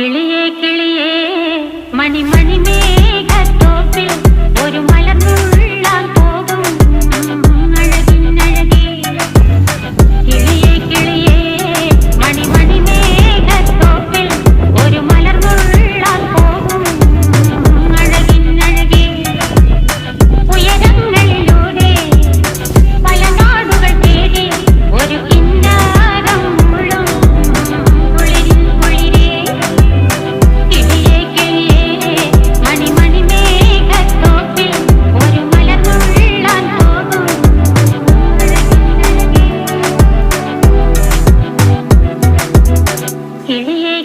കിളിയേ കിളിയേ മണിമണി മേഘത്തോപ്പിൽ ഒരു മലർന്നുള്ളാൻ പോകും അഴകിനഴകേ. കിളിയേ കിളിയേ മണിമണി മേഘത്തോപ്പിൽ ഒരു മലർന്നുള്ളാൻ പോകും അഴകിനഴകേ. ഉയരങ്ങളിലൂടെ പല നാടുകൾ തേടി ഒരു കിന്നാരം മുള്ളും കുളിരിൻ കുളിരേ. കിളിയേ കിളിയേ മണിമണി മേഘത്തോപ്പിൽ ഒരു മലർന്നുള്ളാൻ പോകും അഴകിനഴകേ. കിളിയേ